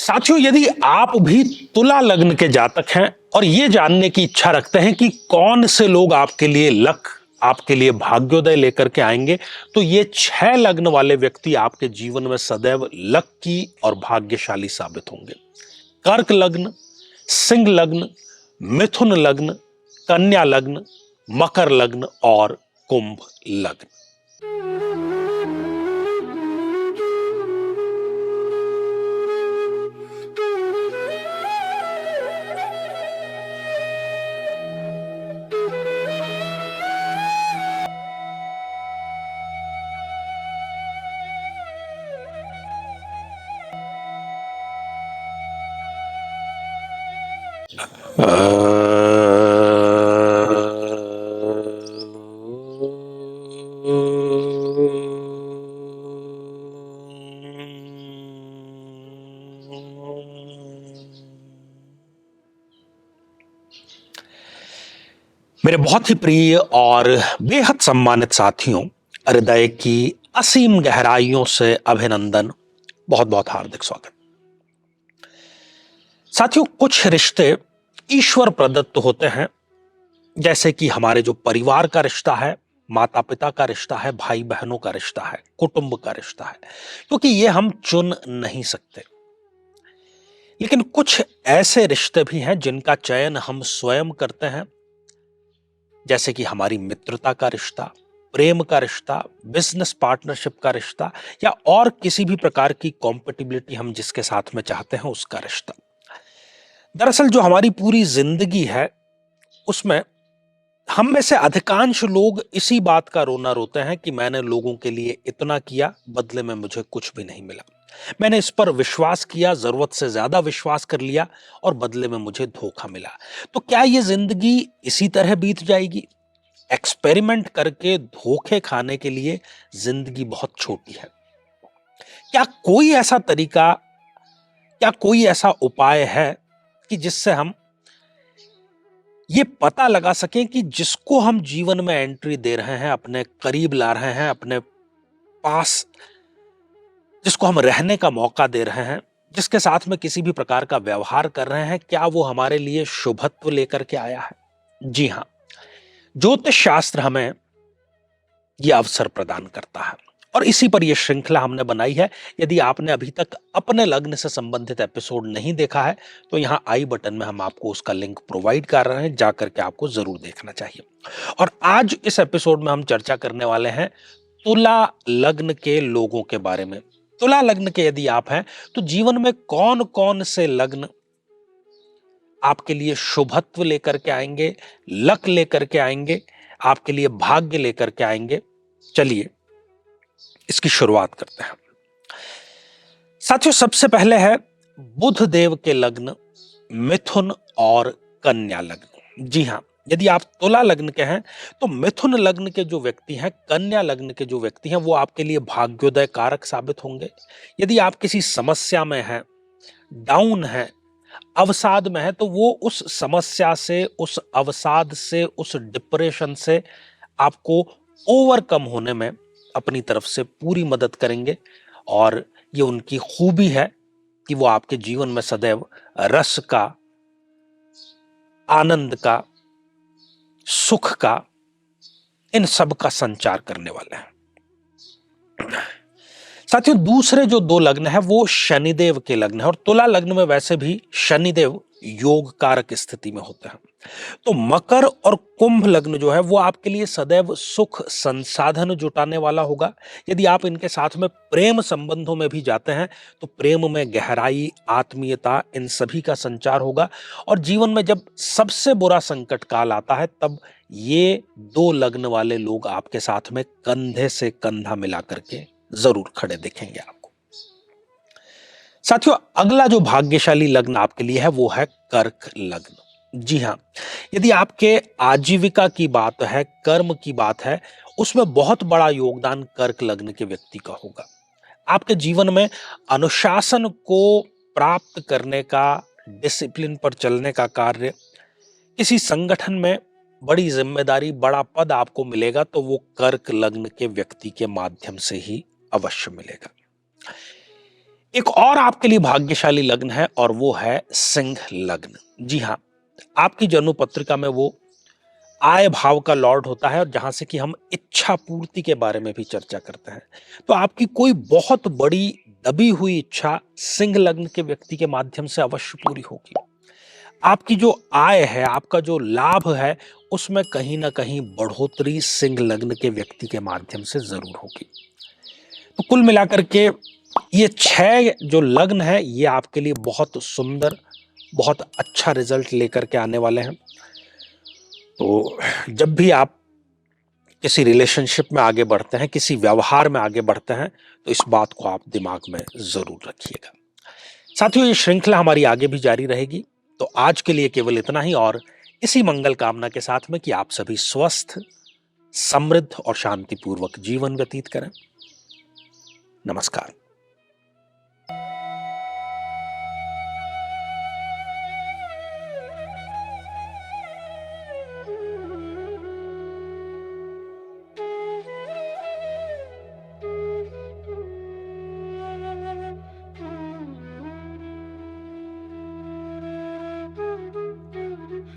साथियों, यदि आप भी तुला लग्न के जातक हैं और ये जानने की इच्छा रखते हैं कि कौन से लोग आपके लिए लक, आपके लिए भाग्योदय लेकर के आएंगे, तो ये 6 लग्न वाले व्यक्ति आपके जीवन में सदैव लक्की और भाग्यशाली साबित होंगे। कर्क लग्न, सिंह लग्न, मिथुन लग्न, कन्या लग्न, मकर लग्न और कुंभ लग्न। मेरे बहुत ही प्रिय और बेहद सम्मानित साथियों, हृदय की असीम गहराइयों से अभिनंदन, बहुत बहुत हार्दिक स्वागत। साथियों, कुछ रिश्ते ईश्वर प्रदत्त होते हैं, जैसे कि हमारे जो परिवार का रिश्ता है, माता पिता का रिश्ता है, भाई बहनों का रिश्ता है, कुटुंब का रिश्ता है, क्योंकि ये हम चुन नहीं सकते। लेकिन कुछ ऐसे रिश्ते भी हैं जिनका चयन हम स्वयं करते हैं, जैसे कि हमारी मित्रता का रिश्ता, प्रेम का रिश्ता, बिजनेस पार्टनरशिप का रिश्ता, या और किसी भी प्रकार की कॉम्पेटिबिलिटी हम जिसके साथ में चाहते हैं उसका रिश्ता। दरअसल जो हमारी पूरी जिंदगी है उसमें हम में से अधिकांश लोग इसी बात का रोना रोते हैं कि मैंने लोगों के लिए इतना किया, बदले में मुझे कुछ भी नहीं मिला। मैंने इस पर विश्वास किया, जरूरत से ज्यादा विश्वास कर लिया और बदले में मुझे धोखा मिला। तो क्या ये जिंदगी इसी तरह बीत जाएगी? एक्सपेरिमेंट करके धोखे खाने के लिए जिंदगी बहुत छोटी है। क्या कोई ऐसा तरीका, क्या कोई ऐसा उपाय है कि जिससे हम ये पता लगा सकें कि जिसको हम जीवन में एंट्री दे रहे हैं, अपने करीब ला रहे हैं, अपने पास जिसको हम रहने का मौका दे रहे हैं, जिसके साथ में किसी भी प्रकार का व्यवहार कर रहे हैं, क्या वो हमारे लिए शुभत्व लेकर के आया है? जी हां, ज्योतिष शास्त्र हमें यह अवसर प्रदान करता है और इसी पर यह श्रृंखला हमने बनाई है। यदि आपने अभी तक अपने लग्न से संबंधित एपिसोड नहीं देखा है तो यहां आई बटन में हम आपको उसका लिंक प्रोवाइड कर रहे हैं, जाकर के आपको जरूर देखना चाहिए। और आज इस एपिसोड में हम चर्चा करने वाले हैं तुला लग्न के लोगों के बारे में। तुला लग्न के यदि आप हैं तो जीवन में कौन कौन से लग्न आपके लिए शुभत्व लेकर के आएंगे, लक लेकर के आएंगे, आपके लिए भाग्य लेकर के आएंगे। चलिए इसकी शुरुआत करते हैं। साथियों, सबसे पहले है बुध देव के लग्न मिथुन और कन्या लग्न। जी हां, यदि आप तुला लग्न के हैं तो मिथुन लग्न के जो व्यक्ति हैं, कन्या लग्न के जो व्यक्ति हैं, वो आपके लिए भाग्योदय कारक साबित होंगे। यदि आप किसी समस्या में हैं, डाउन हैं, अवसाद में है, तो वो उस समस्या से, उस अवसाद से, उस डिप्रेशन से आपको ओवरकम होने में अपनी तरफ से पूरी मदद करेंगे। और ये उनकी खूबी है कि वो आपके जीवन में सदैव रस का, आनंद का, सुख का, इन सब का संचार करने वाले हैं। साथियों, दूसरे जो 2 लग्न है वो शनिदेव के लग्न है और तुला लग्न में वैसे भी शनिदेव योग कारक स्थिति में होते हैं। तो मकर और कुंभ लग्न जो है वो आपके लिए सदैव सुख संसाधन जुटाने वाला होगा। यदि आप इनके साथ में प्रेम संबंधों में भी जाते हैं तो प्रेम में गहराई, आत्मीयता, इन सभी का संचार होगा। और जीवन में जब सबसे बुरा संकट काल आता है तब ये 2 लग्न वाले लोग आपके साथ में कंधे से कंधा मिला करके जरूर खड़े दिखेंगे आपको। साथियों, अगला जो भाग्यशाली लग्न आपके लिए है वो है कर्क लग्न। जी हां, यदि आपके आजीविका की बात है, कर्म की बात है, उसमें बहुत बड़ा योगदान कर्क लग्न के व्यक्ति का होगा। आपके जीवन में अनुशासन को प्राप्त करने का, डिसिप्लिन पर चलने का कार्य, किसी संगठन में बड़ी जिम्मेदारी, बड़ा पद आपको मिलेगा तो वो कर्क लग्न के व्यक्ति के माध्यम से ही अवश्य मिलेगा। एक और आपके लिए भाग्यशाली लग्न है और वो है सिंह लग्न। जी हाँ, आपकी जन्म पत्रिका में वो आय भाव का लॉर्ड होता है और जहां से कि हम इच्छा पूर्ति के बारे में भी चर्चा करते हैं। तो आपकी कोई बहुत बड़ी दबी हुई इच्छा सिंह लग्न के व्यक्ति के माध्यम से अवश्य पूरी होगी। आपकी जो आय है, आपका जो लाभ है, उसमें कहीं ना कहीं बढ़ोतरी सिंह लग्न के व्यक्ति के माध्यम से जरूर होगी। तो कुल मिलाकर के ये 6 जो लग्न है ये आपके लिए बहुत सुंदर, बहुत अच्छा रिजल्ट लेकर के आने वाले हैं। तो जब भी आप किसी रिलेशनशिप में आगे बढ़ते हैं, किसी व्यवहार में आगे बढ़ते हैं, तो इस बात को आप दिमाग में जरूर रखिएगा। साथियों, ये श्रृंखला हमारी आगे भी जारी रहेगी। तो आज के लिए केवल इतना ही, और इसी मंगल कामना के साथ में कि आप सभी स्वस्थ, समृद्ध और शांतिपूर्वक जीवन व्यतीत करें। नमस्कार।